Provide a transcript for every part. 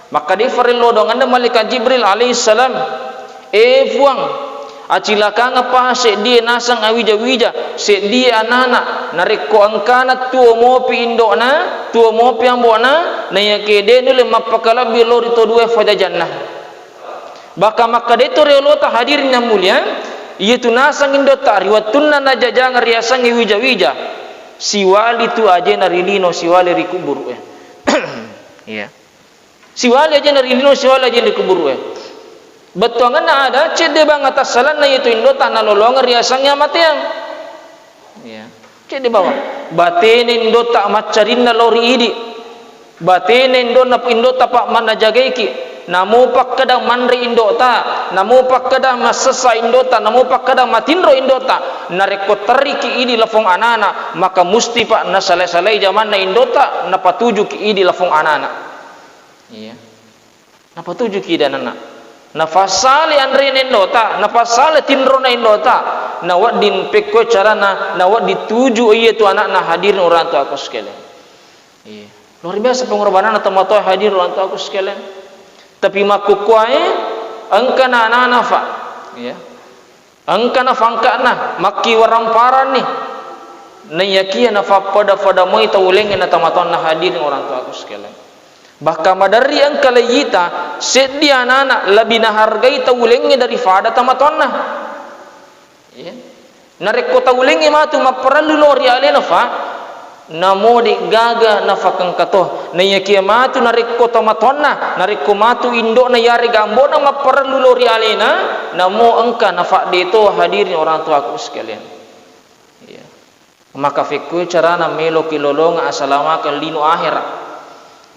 Maka di farilo dong anda malaikat Jibril alaihissalam fuang acilaka ngapa se dia nasang awija-wija se dia anak-anak nariko angkana tuo mopi indona tuo mopi ambona na yakede nule mapakala bilori to dua faja jannah. Baka maka deto reolota hadirnya mulia yaitu nasang indota riwatunna najajang riasang wija-wija siwali tu aja narilino siwali rikubur ya siwali aja narilino siwali aja rikubur betongan ada cede bang atas salan na yaitu indota nalolong riasangnya matiang ya cede bawah batin indota macarin nalori idi batin indota pak mana jagaiki namu pak kadang manri indota namu pak kadang masesa indota namu pak kadang matinro indota nareko teriki idi lafong anana maka musti pak na salai-salai zaman na indota na patuju ki idi lafong anana iya na patuju ki danana na fasali andre indota na fasali tinro na indota na wadin pekko carana na wad dituju iya tu anak na hadir orang tua aku sekalian iya luar biasa pengorbanan atau matoy hadir orang tua aku sekalian. Tapi makukuai angkana anak fa ya angkana fangkana maki waramparan ni nayakia na fa pada moi tauleng na tamaton na hadirin orang tua aku sekalian. Bahkan madari angkala yita seddi anak lebih nahargai taulengnya daripada tamatonna ya nareko taulengnya matu maperlu lori alena fa namo di gaga nafakang katoh na yakia matu nariko tamatonna nariko matu indo na yari gambo na maperlu lori alena namo engka nafak deto hadirin orang tua aku sekalian ya maka fikku carana melo kilolong asalamakan lino akhirat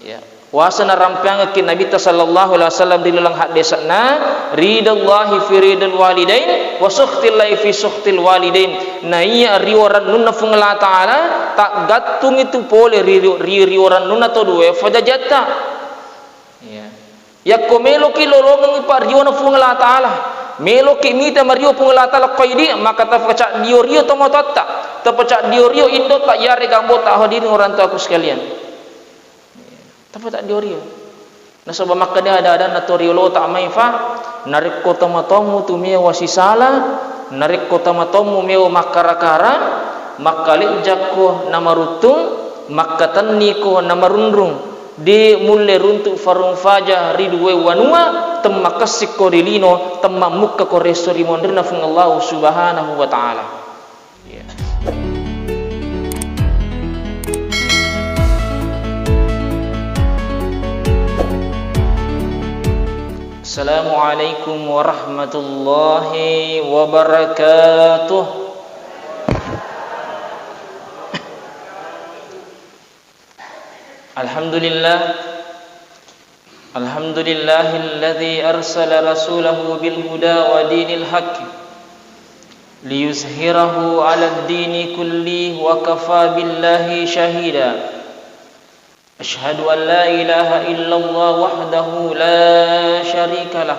ya wasana rampiang ke Nabi sallallahu alaihi wasallam di dalam hadis na ridallahi fi ridal walidain wa sukhtillahi fi sukhtil walidain na iya riwaran nunna fungla taala tak gatung itu pole riwaran nunna to dua fajajata ya yakko melo kilolong par riwana fungla taala melo ki mita mario fungla taala qaidi maka tafacak diorio to motatta tafacak diorio indo tak yare gambo tak hadirin orang tua aku sekalian. Tapi tak diorio. Nasabah maka dia ada natoriolo tak maifa narik kota matomu tu mia wasisala narik kota matomu mia makarakara makali jakko namarutung makatan niko namarundrung di mulle runtuk farung faja ridwe wanua temmakasik korilino temmamukka koresori mondrina fung Allah subhanahu wa ta'ala yeah. Assalamualaikum warahmatullahi wabarakatuh. Alhamdulillahilladzi arsala rasulahu bil huda wa dinil haqq liyuzhirahu 'alad dini kulli wa kafa billahi shahida. Ashhadu an la ilaha illallah wahdahu la syarika lah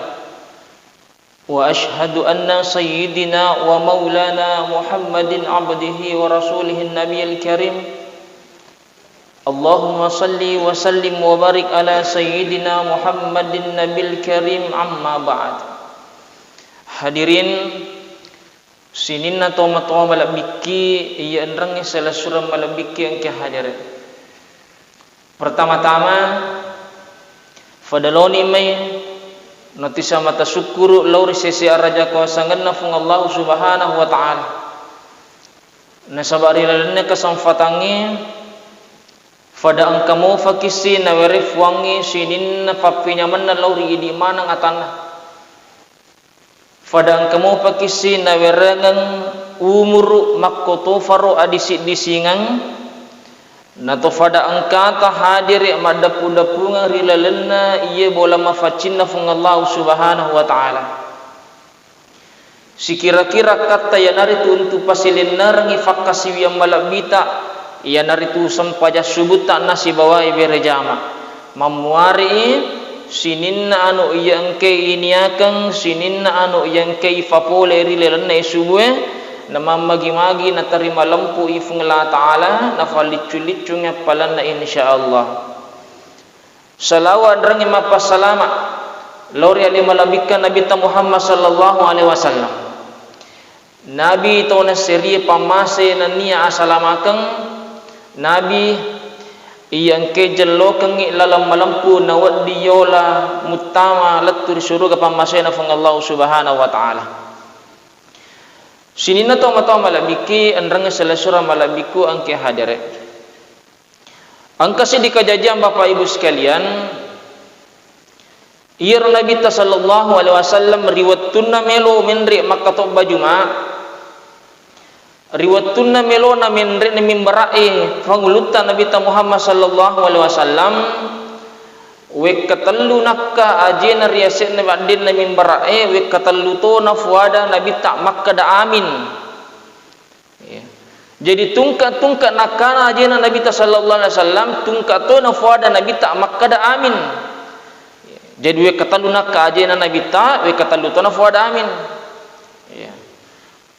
wa ashhadu anna sayyidina wa maulana Muhammadin abdihi wa rasulihin nabiyil karim. Allahumma salli wa sallim wa barik ala sayyidina Muhammadin nabil karim amma ba'd. Hadirin sinin atau matwa malabiki iya enrang salah surah malabiki yang kehadirin. Pertama-tama fadaloni mai notisa mata syukuru lauri sesi araja kawasangan nafung Allah subhanahu wa ta'ala nasabari lalene kasamfatangi fada angkamu fakisi na werif wangi sinin na papinyaman na lauri idi manang atana fada angkamu fakisi na werengang umuru makkoto faro adisi disingang nato fada angkata hadir madapu-dapu ngarilalena iye bola mafacinna fung Allah subhanahu wa ta'ala sikira-kira kata ya naritu untuk pasilin narangi fakasi yang malabita ya naritu sampaja subut tak nasi bawai berejama mamuari sininna anu yang ke iniakang sininna anu yang ke ifapole rilalena isubwe nama magi-magi na terima lampu ifung Allah Ta'ala na falicu-licunya palan na insyaallah salawat rangi mapa salama lori ali malabikan Nabi ta Muhammad sallallahu alaihi wasallam. Nabi to na seri pamase na niya asalamakan Nabi iyang ke jello kengi lalam malampu na waddi yola mutama latur suruga pamase na fang Allah subhanahu wa ta'ala. Sini na to malabiki anrang salasura malabiku ang ke hadire. Ang kasi di kajadian Bapak Ibu sekalian, iya Nabi ta sallallahu alaihi wasallam riwattunna melo menri makkato bajuma riwattunna melo na menri na mimbarai fanguluta Nabi ta Muhammad sallallahu alaihi wasallam we katallu nakka ajena riyasen na badin na mimbarai we katallu to na fuada Nabi ta Makkah da amin. Jadi tungka nakana ajena Nabi ta sallallahu alaihi wasallam tungka to na fuada Nabi ta Makkah da amin. Jadi we katallu nakka ajena Nabi ta we katallu to na fuada amin.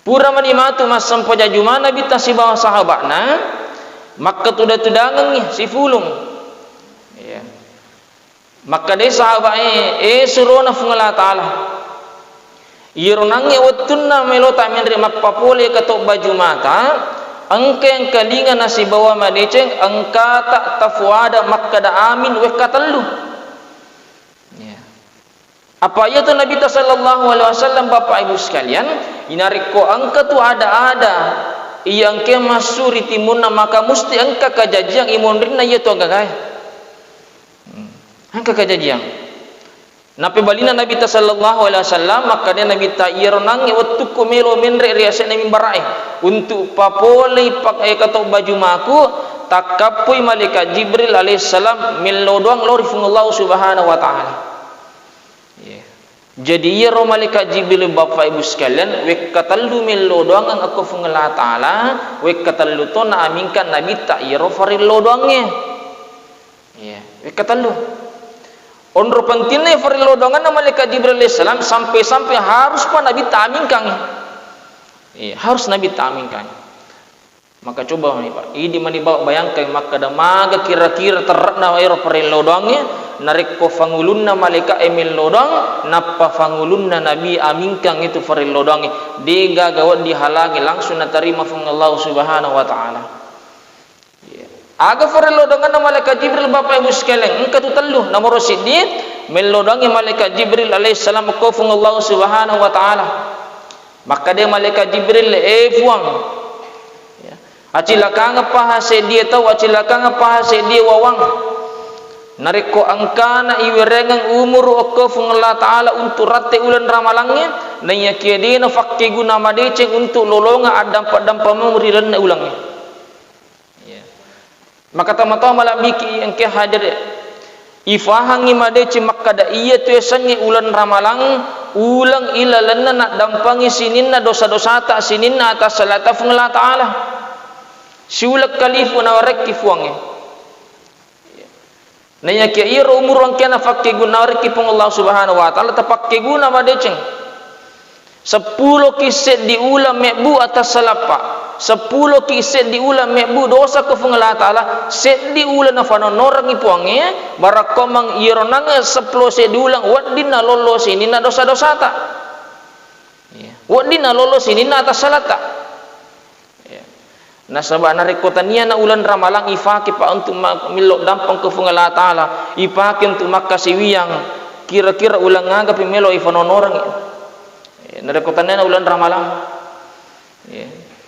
Pura manimatu mas sampoja juma Nabi ta si bawah sahabatna Makkah tudangan ni si fulung. Maka dai sahabatnya suruh na fungala taala. Ironangnya wattunna melota menri makpapole kato baju mata angka yang kalinga nasi bawa madeceng angka tak tafuada makkada amin we katallu. Apa ya tu Nabi sallallahu alaihi wasallam Bapak Ibu sekalian inariko angka tu ada yang ke masuri timunna maka musti angka kajajang imonrina ya tu gagai. Angka kajajang. Napi balina Nabi sallallahu alaihi wasallam maka dia Nabi ta ironang waktu kumelo menre riasa nami barai untuk papole pakai kata baju maku takapui malaikat Jibril alaihissalam melodong lori Allah subhanahu wa ta'ala. Jadi ya ro malaikat Jibril Bapak Ibu sekalian we katallu melodong ang aku fungala ta'ala we katallu to na aminkan Nabi ta iro faril lodongnya. We katallu onro pentingnya farilo dongan malaikat Jibril alaihissalam sampai harus pa Nabi ta'aminkan. Harus Nabi ta'aminkan. Maka coba nih Pak, ini manibawa bayangkan maka da maga kira-kira terrakna ero farilo dongannya narik ko fangulunna malaikat emil lodong napa fangulunna Nabi aminkan itu farilo dongannya diga gawat dihalangi langsung natarima fung Allah subhanahu wa ta'ala. Aga farilo dengan malaikat Jibril Bapak Ibu sekalian engka tu tellu nomor siddiq melodongi malaikat Jibril alaihissalam ko fung Allah subhanahu wa ta'ala. Maka dia malaikat Jibril fuang acilakang pahase dia tahu acilakang pahase dia wawang nariko angkana iwerengang umur ko fung Allah ta'ala untuk rate ulan ramalangnya nanya kia dia na fakke guna madeceng untuk lolonga adam padam pamuriran ulangnya. Maka tama-tama malam biki yang ke hadir ifahangi madeci makkada iya tu esangi ulan ramalang ulang ilalanna nak dampangi sininna dosa-dosa tak sininna atas salata fungla ta'ala siulak kalifu na warek kifuangi nanya kia iya umur ang kena fakke guna warek kifung Allah subhanahu wa ta'ala tapakke guna madeceng 10 kiset diulang mekbu atas salapa 10 kiset diulang mekbu dosa ke fungala ta'ala set diulang na fanonorang ipuangnya barakomang ironang 10 set diulang wadina lolos ini na dosa-dosa tak wadina lolos ini na atas salat tak nasabah narikotania na ulan ramalang ifaki pa untuk milok dampang ke fungala ta'ala ifaki untuk makasiwiyang kira-kira ulang agap imelo ifanonorang narikotannya na ulan ramalang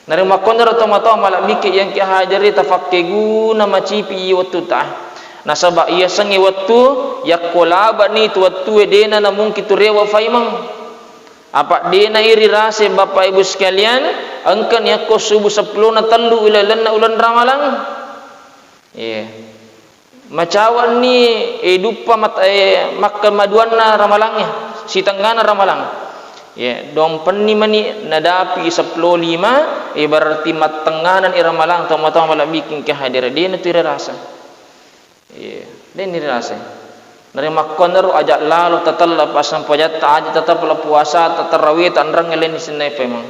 narimakonder tomato malam mikir yang kia hajari tafakkegu nama cipi waktu ta nasaba iya sangi waktu yakolaba ni tu waktu dena na mungkin tu rewa faimang apa dena iri rase Bapak Ibu sekalian angkan yakko subuh 10 na tellu ilalan na ulan ramalang macawan ni dupa makan maduan na ramalangnya si tanggana ramalang dong penni mani nadapi 15 berarti matenganan iramalang tama-tama malam bikin kehadiran dia itu rasa dia ni rasa dari makoner ajak lalu tatalla pasang pojat aja tetap puasa tatarawih tanrang ngelen sinai memang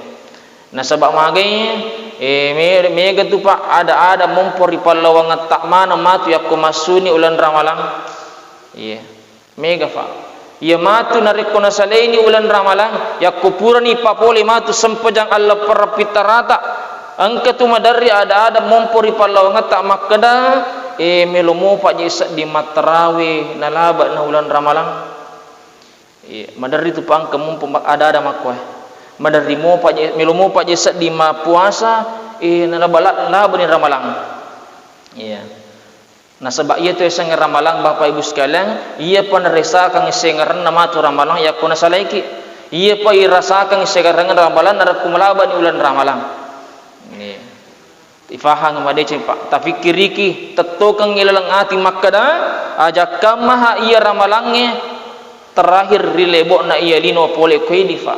nasabak magai mega tu Pak ada mumpor di palawang tak mana matu yakko masuni ulan ramalang Iya, mega fa. Ia matu narikko na saleni ulan ramalang, ya kupurani papole matu sempejang Allah perpitarata. Angka tu madari ada mompori palau ngata makada melomo pa jisa di matarawe nalaba na ulan ramalang. Madari tu pang kemumpu ada makwa. Madari mo pa melomo pa jisa di ma puasa nalaba ni ramalang. Iya. Nah sebab ia tu esang ramalang Bapak Ibu sekalian, ia pun rasa kang sengaran nama tu ramalang ya kuna salaiki. Ia pa irasa kang sengaran ramalan nara kumalaba ni ulan ramalang. Ni ifahang madece pak tapi kiriki tetto kang ilalang ati makkada aja kamaha ia ramalange terakhir rilebo na ia lino pole koidifa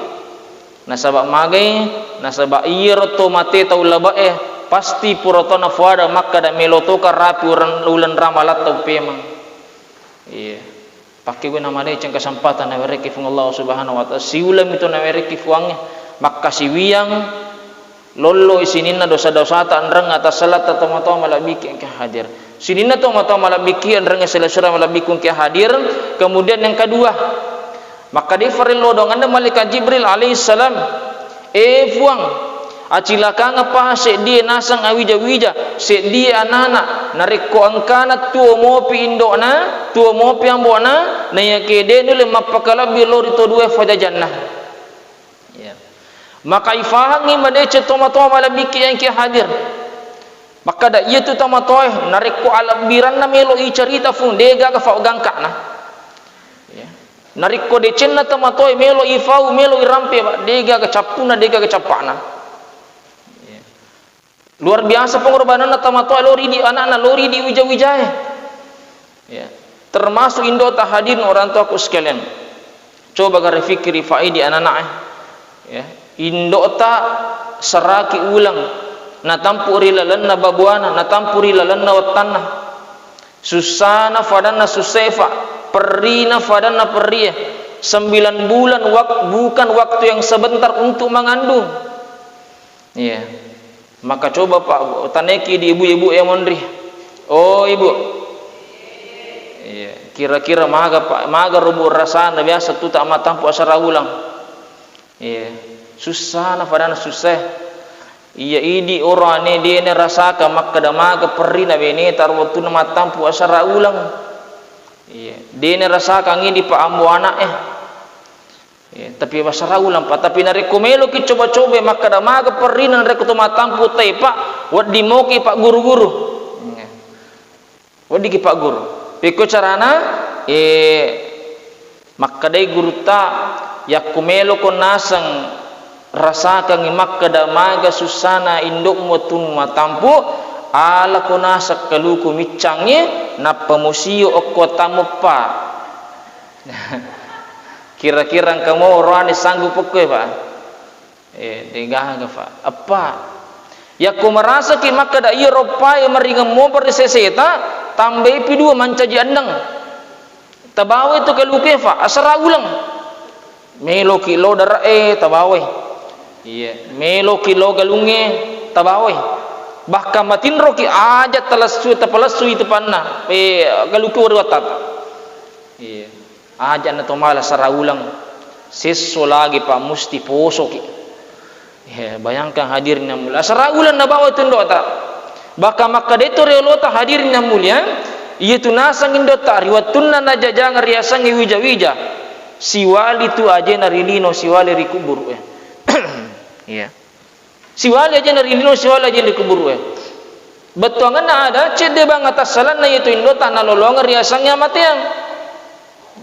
nasabak magai nasabak ia roto mate tau labae pasti purotona fuada makkada melotoka rapi ulan ramalat tau pemang iya pakai guna madece kesempatan na wereki fung Allah Subhanahu wa taala siulam itu na wereki fuangnya makka siwiang lolo isinina dosa-dosa ta andreng atas salat atau mata malabiki yang hadir. Sinina tu mata malabiki andreng selesura malabikun ke hadir. Kemudian yang kedua, maka di farilo dong anda malaikat Jibril alaihissalam fuang acilaka ngapa se dia nasang awija-wija se dia anak nariko angkana tuo mopi indona tuo mopi ambona na yakede nule mapakala bilori to dua faja jannah. Maka ifahangi madece toma-toma malabiki yang ke hadir. Maka da ia tu tama-toy nariko alabiran na melo i cerita fung dega ka fau gangka na. Ya. Nariko decen na tama-toy melo i fau melo i rampe ba dega ka capuna dega ka capana. Ya. Luar biasa pengorbanan na tama-toy lori di anak-anak lori di wija-wijae. Ya. Termasuk indo ta hadir orang tua ku sekalian. Coba ga refikiri faidi anak-anak ya. Indota saraki ulang na tampuri lalan na babuana na tampuri lalan na watanna susana fadanna susefa perina fadanna perih 9 bulan bukan waktu yang sebentar untuk mengandung iya maka coba Pak taneki di ibu-ibu yang mondri oh ibu iya kira-kira maga rubu rasana biasa tu tak matampu asara ulang iya susah na fadana susah iya idi orane dia ne rasaka makada maga perri na bene tarwatu na matampu asara ulang iya dia ne rasaka ngidi pa ambo anak iya tapi asara ulang pa tapi na rekomelo ki coba-coba makada maga perri na rekoto matampu tai pak wad di moki pak guru-guru wad di pak guru peko carana makadai guru ta yakumelo ko nasang rasakan makka da maga susana indok motun matampu ala kona sakaluku micangnya na pamusio okota mopa kira-kira kamu orang sanggup pokok pak degah apa apa ya ku merasa ki makka da iya ropa yang meringan mo perseseta tambah pi2 mancaji andang tabawe itu kaluke fa asara ulang melo kilo dara tabawe iya melo kilo galunge tabawe bahkan matin roki aja talasu tapalasu itu panna galuku warwatat iya aja na tomala saraulang sesso lagi pak musti posoki iya bayangkan hadirnya mulia saraulang na bawa itu ndota bahkan maka deto reolota hadirnya mulia iya tu nasang indota riwatunna na jajang riasang wija-wija siwali tu aja narilino siwali rikubur iya siwali aja narilino siwali aja rikubur betul kan ada cede bang atas salan na itu indo tanah lolongan riasangnya matiang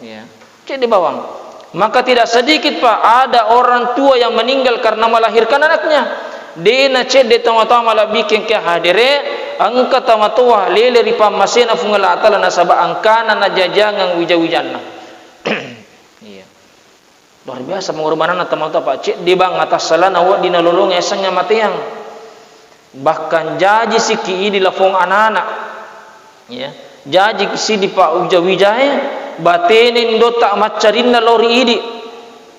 iya cede bawang maka tidak sedikit pak ada orang tua yang meninggal karena melahirkan anaknya dena cede tama-tama malah bikin ke hadire angka tama-tua lele ripa masena fungala atala nasaba angkana na jajangan wija-wijanna luar biasa pengorbanan atau pak cik di bang atas salan awak dina lolong esangnya matiang bahkan jaji siki di lafong anak-anak ya jaji si di pak uja-wijaya batene indo tak macarinna lori idi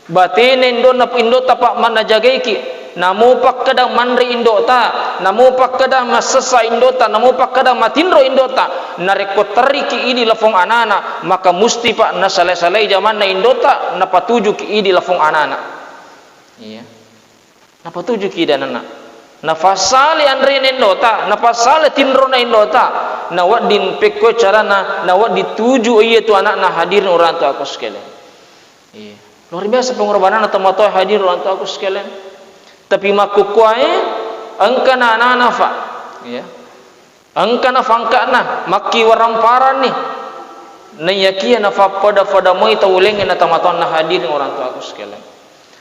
batene indo na indo tak pak mana jagaiki namo pakkada manri indota, namo pakkada masasa indota, namo pakkada matinro indota, nareko tariki idi lafong anana, maka musti pak na salai-salai zaman na indota, na patuju ki idi lafong anana. Iya. Na patuju ki danana. Na fasale andre indota, na fasale tinro na indota, na wadin pekko carana, na wad dituju iya tu anak na hadir orang tua aku sekalian. Iya. Luar biasa pengorbanan atau matoy hadir orang tua aku sekalian. Tapi makukuai angka na anak fa, ya, angka na fangka na maki waramparan ni, nayakia na fa pada moi tauleng na tamaton na hadir orang tua aku sekalian.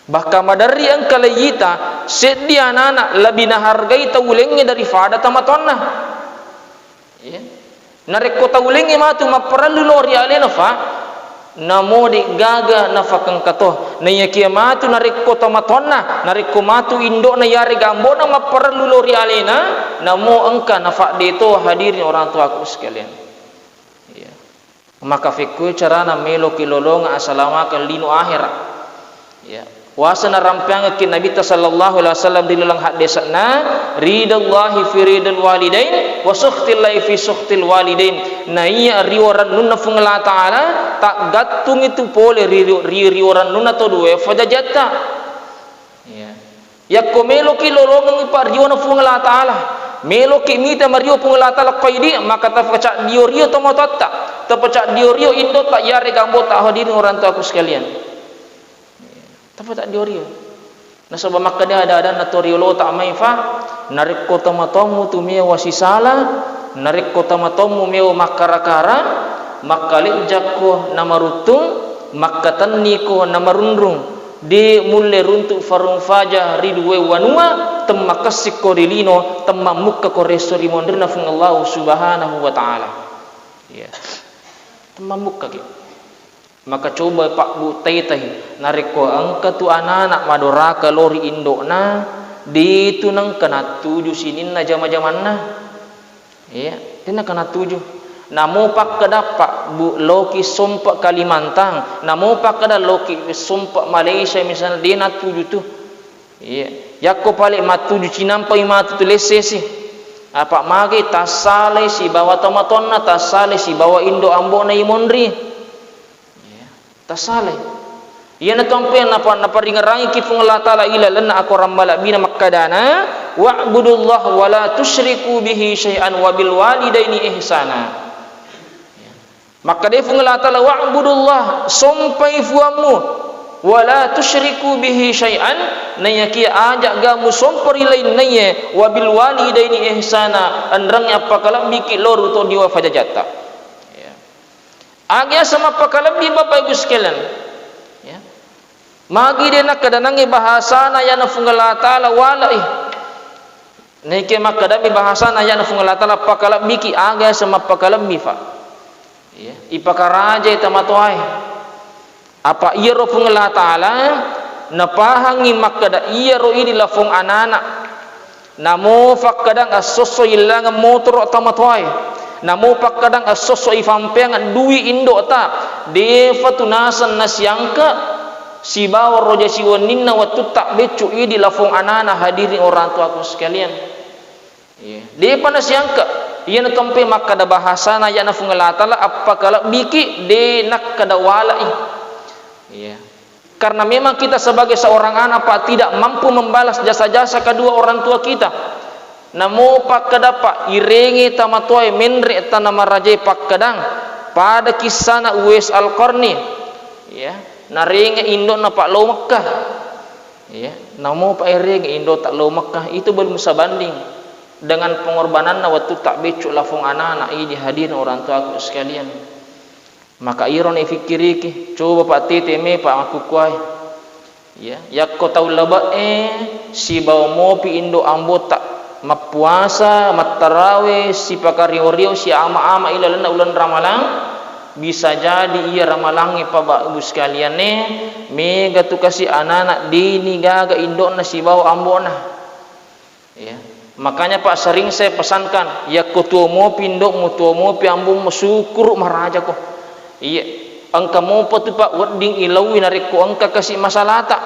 Bahkan madari angka layita sedia anak lebih nahargai taulengnya daripada tamaton na, ya. Nareko taulengnya matu maperlu lori alena fa. Namo di gaga nafakang kato na yakiyamatu narikko tamatonna narikko matu indo na yari gambo na maperlu lori alena namo engka nafak dito hadirin orang tua aku sekalian. Ya. Maka fikui carana melo kilolonga asalamakan lino akhirat. Ya. Wasana rampiang ke Nabi sallallahu alaihi wasallam di dalam hadis na ridallahi fi ridal walidain wa sukhtillahi fi sukhtil walidain. Na iya riwaran nunna fungla taala tak gatung itu pole riwaran nunna to due fajajata. Ya. Yakko melo kilolonga pa riwana fungla taala. Melo ki mita mario fungla taala qaidi maka tafacak diorio to motatta. Tafacak diorio indo tak yare gambo tak hadirin orang tua aku sekalian. Tapi tak diorio. Nasabah maka dia ada na toriolo tak maifa narik kota matomu tu mia wasisala narik kota matomu mia makarakara makalik jakko namarutung makatan niko namarunrung di mulle runtuk farung faja ridwe wanua temmakasik korilino temmamukka koresori mondrina fung Allah subhanahu wa ta'ala. Ya. Temmamukka gitu. Maka coba Pak Bu Taitai nariko angka tu anak madoraka lori indokna ditunang kena tuju sinin na jama-jamanna. Ya, dina kena tuju. Namo pak kada Pak Bu Loki sompak Kalimantan, namo pak kada Loki sompak Malaysia misalnya dina tuju tu. Ya, yakko palik matuju cinampai matu tu lesesi. Apa mage tasale si bawa tomatonna tasale si bawa indo ambo na imondri. Tasale iya na tompen napa ringarangi ki fung Allah taala ila lana aku rambala bina makkadana wa'budullah wa la tusyriku bihi syai'an wa bil walidaini ihsana. Maka dia fung Allah taala wa'budullah sompai fuamu wa la tusyriku bihi syai'an nayaki ajak gamu sompori lain naye wa bil walidaini ihsana andrang apa kalam biki lor to diwa fajajata. Agya sama pakalabdi Bapak Ibu sekalian. Ya. Magi dia nak kadanangi bahasa na yana fungala taala walai. Nike makadami bahasa na yana fungala taala pakalabdi ki agya sama pakalabdi fa. Ya, ipakaraja itamatoy. Apa iya ro fungala taala napahangi makada iya ro ini lafung anana. Namo fakadang asoso ilang motor tamatoy. Namo pakadang asoso ifampeang dui indo ta deva tunasan nasyangka si bawa roja si waninna watu tak becu idi lafong anana hadirin orang tua aku sekalian. Deva nasyangka iya na tompe makada bahasa na yana fungalatala apa kala biki de nak kada walai. Karena memang kita sebagai seorang anak pak tidak mampu membalas jasa-jasa kedua orang tua kita. Namo pakkada pak irengi tamatoy menre tanama rajai pakkadang pada kisah na Uwais Al-Qarni ya naringe indo na pak lo Mekkah ya namo pak irengi indo tak lo Mekkah itu belum sebanding dengan pengorbanan na waktu tak becuk lafong anak-anak ini hadirin orang tua aku sekalian. Maka iron fikiriki coba pak teteme pak aku kuai ya yakko tau laba si bawa mopi indo ambo tak mapuasa matarawe si pakarioriu si ama-ama ilalana ulan ramalang bisa jadi ia ramalangi pa ibu sekalian ne mega tu kasih anak dini gaga indok na si bawa ambona ya makanya pak sering saya pesankan ya ketua mo pindok mutua mo pi ambung syukur maharaja ko iya angka mo pa tu pak wedding ilawi narik ko angka kasih masalah tak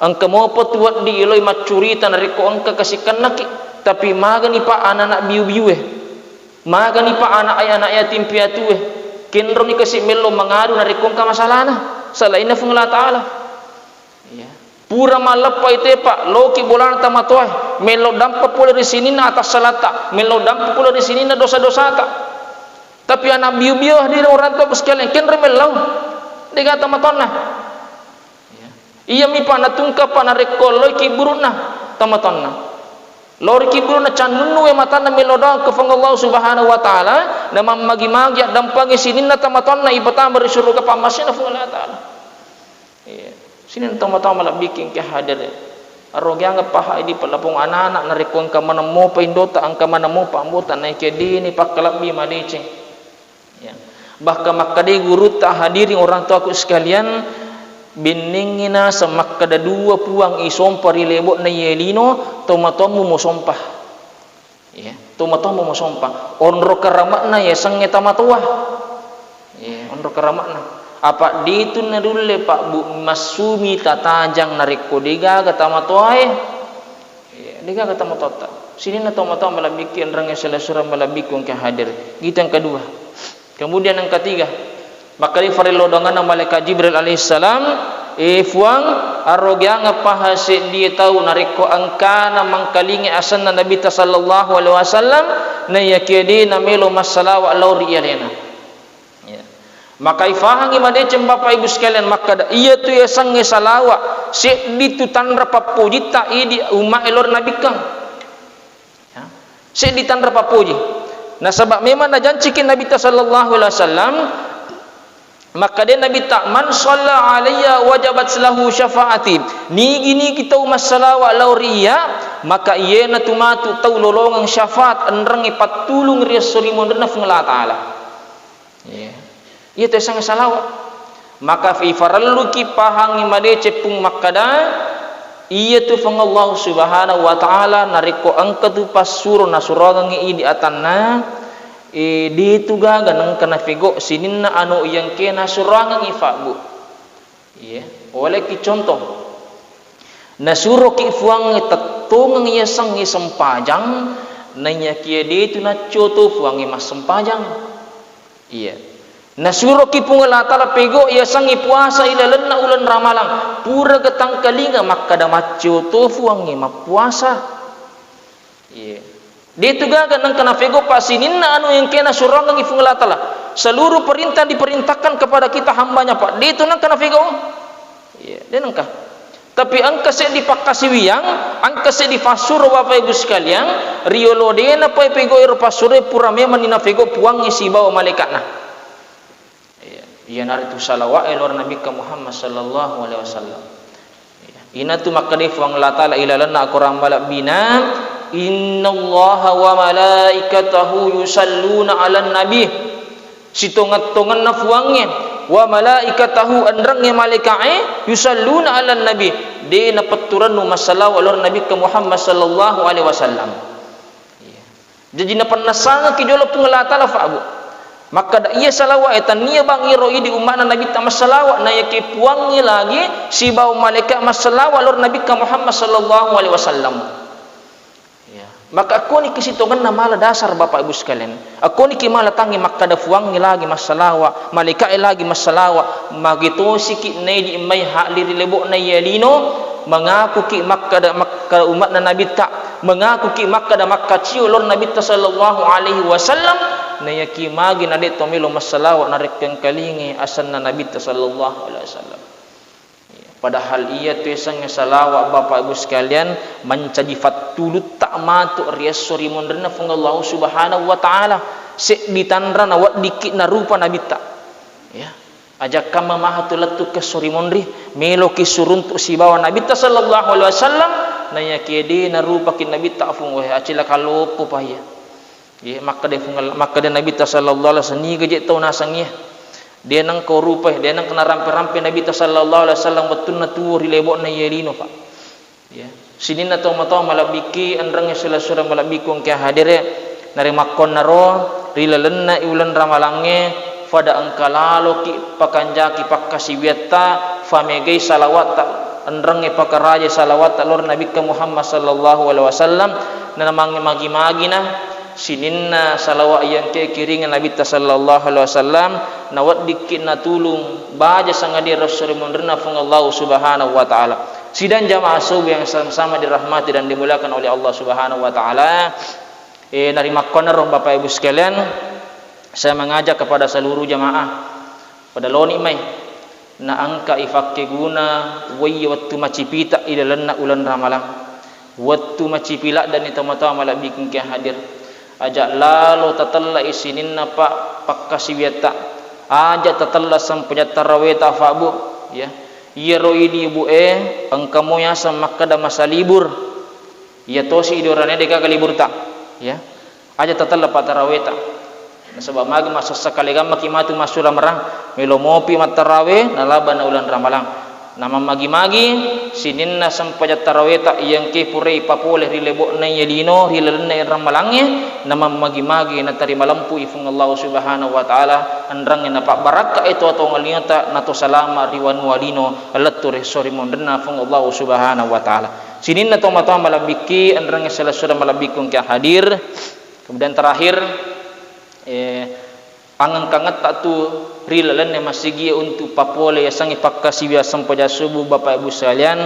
angka mo patuat di iloi macurita nariko angka kasikan naki tapi magani pa anak biu-biu magani pa anak yatim piatu kinro ni kasi melo mangadu nariko angka masalahna selain na Allah Ta'ala ya pura malapa ite pak loki bolan tamatoy melo dampa pula di sini na atas salata melo dampa pula di sini na dosa-dosa ta tapi anak biu-biu di orang tua sekalian kinro melo diga tamatonna ya iya mi pa natungka pa nariko loki buruna tamatonna lori kibru na canunu e mata na melodang ke Allah Subhanahu wa taala na magi-magi dampangi sinin na tamaton na ibata bari suruga pamasin na Allah taala iya sinin tamaton malabiking ke hadir arogya nga paha di palapong anak na rekon ka manamo pa indota ang ka manamo pa ambutan na kedi ni pakalabbi malicing ya bahkan makadi guru ta hadirin orang tua aku sekalian biningina sa makada dua puang isompar ilebo na yelino tomatomu mo sompah ya tomatomu mo sompah onro karamak na ya sange tamatuah ya onro karamak na apa ditu na dule pak bu masumi tatajang nariko diga kata matuah ya diga kata matota sini na tomatoa malabikin rangnya selasura malabikung ke hadir gitu yang kedua kemudian yang ketiga maka di farilodongan ng malaikat Jibril alaihissalam fuang arogya nga pahasi dia tahu nariko angka na mangkalingi asan na Nabi sallallahu alaihi wasallam na yakidi na melo masalawa lauri yalena ya maka ifahang imade cembapa ibu sekalian maka iya tu ya sange salawa si ditu tanra papuji ta idi umma elor Nabi kang ya si ditanra papuji na sabab memang na janjikin Nabi sallallahu alaihi wasallam maka dia Nabi tak man shalla alayya wajabat lahu syafaati ni gini kita umas salawa lauriya maka ieu na tumatu tau lolongang syafaat enrang ipatulung riya surimun na Allah taala ya ieu teh sang salawat maka fi farallu ki pahangi made cepung makada ieu tu Allah Subhanahu wa taala nariko angka tu pasuro nasuragang i di atanna di tuga ganang kana figo sinin na ano yang kena surangang ifabu iya oleh ki contoh nasuro ki fuang tatungang iya sang sempajang nanya kia di tu na coto fuang mas sempajang iya nasuro ki pungala tala pego iya sang puasa ilalan na ulan ramalang pura getang kalinga makada macoto fuang puasa iya dia tugagan ng kanafego pasinin na ano yang kena surangang ifunglatala seluruh perintah diperintahkan kepada kita hambanya pak dia itu nang kanafego iya dia nangka tapi angka se dipakasiwiang angka se difasur bapak ibu sekalian riolo dia na pa pego irpasure pura memang ninafego puang isi bawa malaikat nah iya iya naritu salawa elor Nabi Muhammad sallallahu alaihi wasallam ina tu makadif wang latala ilalana akurang balak bina innallaha wa malaikatahu yusalluna 'alan nabi sitongat-tongan na fuangnya wa malaikatahu andrangnya malaikat yusalluna 'alan nabi de napaturan no masalaw alor nabi ka Muhammad sallallahu alaihi wasallam jadi na panasanga kijola pungalata la faabu maka da iya salawa etan niya bang iro di umat na nabi ta masalawa na yaki puangnya lagi si bau malaikat masalawa alor nabi ka Muhammad sallallahu alaihi wasallam maka aku ni kesitongan na mala dasar bapak ibu sekalian aku ni kimala tangi maka da fuang ni lagi masalawa malika lagi masalawa magito sikit nay di may halir lebo na yalino mengaku ki makka da makka umat na nabi ta mengaku ki makka da makka ciulor nabi ta sallallahu alaihi wasallam na yaki magi na dito milo masalawa na rekkang kalingi asan na nabi ta sallallahu alaihi wasallam padahal ia tu isang salawa bapak ibu sekalian menjadi fatulut tak matu riasori mondrena fung Allah Subhanahu wa taala se ditandra na wat dikit na rupa nabi ta ya ajak kama mahatulatu ke sori mondri melo ki suruntu si bawa nabi ta sallallahu alaihi wasallam na yakidi na rupa ki nabi ta fung wa acila kalopo pa ya maka de nabi ta sallallahu alaihi wasallam ni geje tau nasangnya dia nang kau rupa dia nang kena rampe-rampe Nabi sallallahu alaihi wasallam betul na tuur lebok na yelino pak ya sini na tau malabiki andrang selasura malabikong kaya hadire nari makon naro rilalenna iulan ramalange fada angkalalo ki pakanjaki pakasiwiata famegay salawat andrang ipakaraja salawat alor Nabi ka Muhammad sallallahu alaihi wasallam na namang magi-magi na sininna salawa yang ke kiringan Nabi ta sallallahu alaihi wasallam nawat dikin na tulung baja sangadi rasul munderna fung Allah subhanahu wa taala. Sidang jamaah subuh yang sama-sama dirahmati dan dimuliakan oleh Allah subhanahu wa taala. Narima koner Bapak Ibu sekalian, saya mengajak kepada seluruh jamaah pada loni mai na angka ifakke guna wai wattu macipita idalanna ulan ramalan wattu macipila dan itamata malabikin ke hadir ajak lalu tatalla isininna pak pakkasiwiata ajak tatalla sampanya taraweta fabu ya iya roidi ibu angkamu ya samakada masa libur ya tosi idorane deka kalibur tak ya ajak tatalla pak taraweta sebab magi masa sekali gam makimatu masura merang melomopi matarawe nalaban na ulan ramalang nama magi-magi sininna sampaya taraweta yang ke purei papoleh rilebo na yelino rilalna ramalangnya nama magi-magi na tarima lampu ifung Allah subhanahu wa taala andrang na pak baraka itu atau ngaliata nato salama riwan walino alattu resori mondenna fung Allah subhanahu wa taala sininna to mata malabiki andrang sala sura malabikung ke hadir. Kemudian terakhir angang kangat tak tu rilalan yang masih gia untuk papole yang sangi pakkasi biasa pada subuh Bapak Ibu sekalian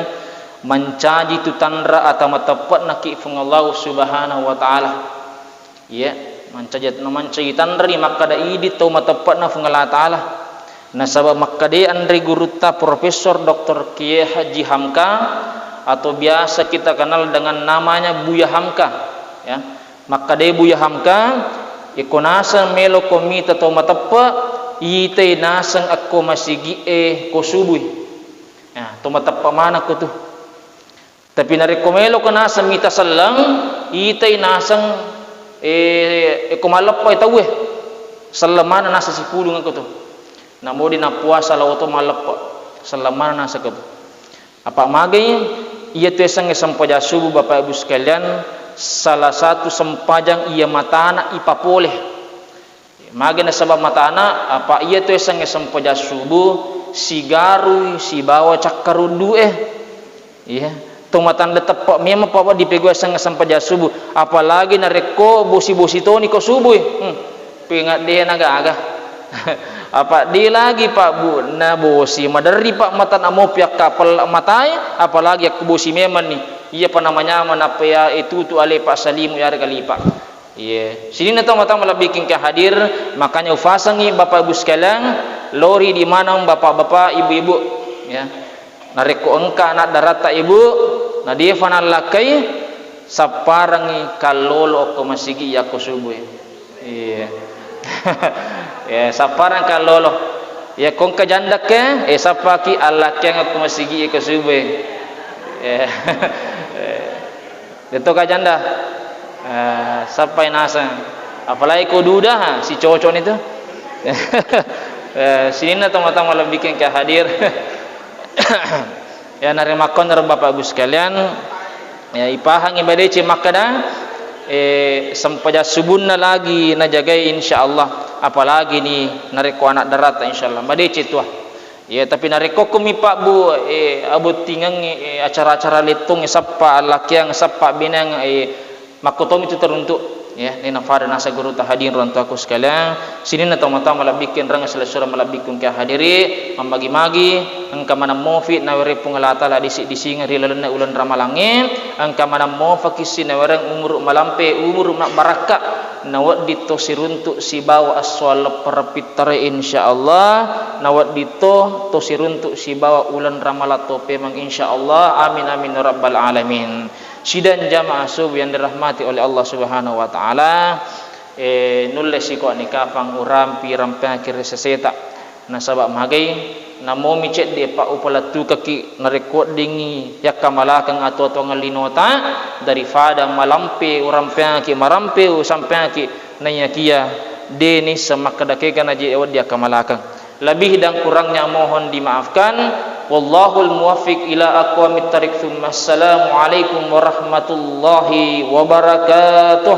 mencaji tu tandra atau matapat naki fung Allah subhanahu wa taala ya mencaji tandra ni makada idi tau matapat na fung Allah taala na sabab makade andri guruta Profesor Dr. Kiai Haji Hamka atau biasa kita kenal dengan namanya Buya Hamka ya makade Buya Hamka ikonasan melo komita to matapa ite nasang ako masigi ko subuy ya to matapa mana ko tu tapi narekomelo ko nasang mita sallang ite nasang kumalap pa itawe salamana nasa sipulong ko to namo di na puasa law to malap salamana nasa ko apa magay iya to sang sampaja subuh Bapak Ibu sekalian salah satu sempajang ia matana ipapoleh magana sabab matana apa ia tu sang sempaja subuh si garu si bawa cakkarundu iya tu matan tepak memang apa dipego sang sempaja subuh apalagi nareko bosi-bosi to ni ko subuh pingat dia naga-aga apa dia lagi Pak Bu na bosi madari Pak matan amo piak kapal matai apalagi aku bosi memang ni iya pa namanya apa ya itu tu ale Pak Salimu ya kali Pak iya sini na tama malabiking ka hadir makanya ufasangi Bapak Ibu sekalian lori di mana bapak-bapak ibu-ibu ya nareko engka anak darata ibu na dia fanal lakai saparangi kalolo ko masigi ya ko subuh iya ya saparang kalolo ya kong kajanda ke sapaki Allah ke ko masigi ko subuh ya itu kajanda sampai nasa apalagi ko duda si cocok itu sini na tama-tama bikin ke hadir ya narimakon dari Bapak Ibu sekalian ya ipahang ibadece makada sampaja subunna lagi na jagai insyaallah apalagi ni nareko anak darat insyaallah badece tuah ya tapi nareko kumi Pak Bu abot tingang acara-acara litung sappa lakiang sappa binang makotom itu teruntuk ya ni nafada nasa guru tahadir rantu aku sekalian sini na tama-tama labikin rang selesura malabikun ka hadiri mambagi-magi angka mana mofi na were pungalata la disi rilalana ulan ramalangin angka mana mofa kisi na were umur malampe umur baraka nawat dito siruntuk si bawa aswal perpitare insyaallah nawat dito to siruntuk si bawa ulan ramalato pemang insyaallah amin amin rabbal alamin. Sidang jamaah subuh yang dirahmati oleh Allah Subhanahu wa taala nulle siko ni kafang urampi rampang kiri seseta na sabab magai na mo micet de pa upalatu kaki na recording yakamalakan atau ngalinota daripada malampe urampang ki marampe sampai ki nanya kia deni semakadake kana je dia kamalakan lebih dan kurangnya mohon dimaafkan. Wallahul muwaffiq ila aqwamit thariq. Assalamu alaikum warahmatullahi wabarakatuh.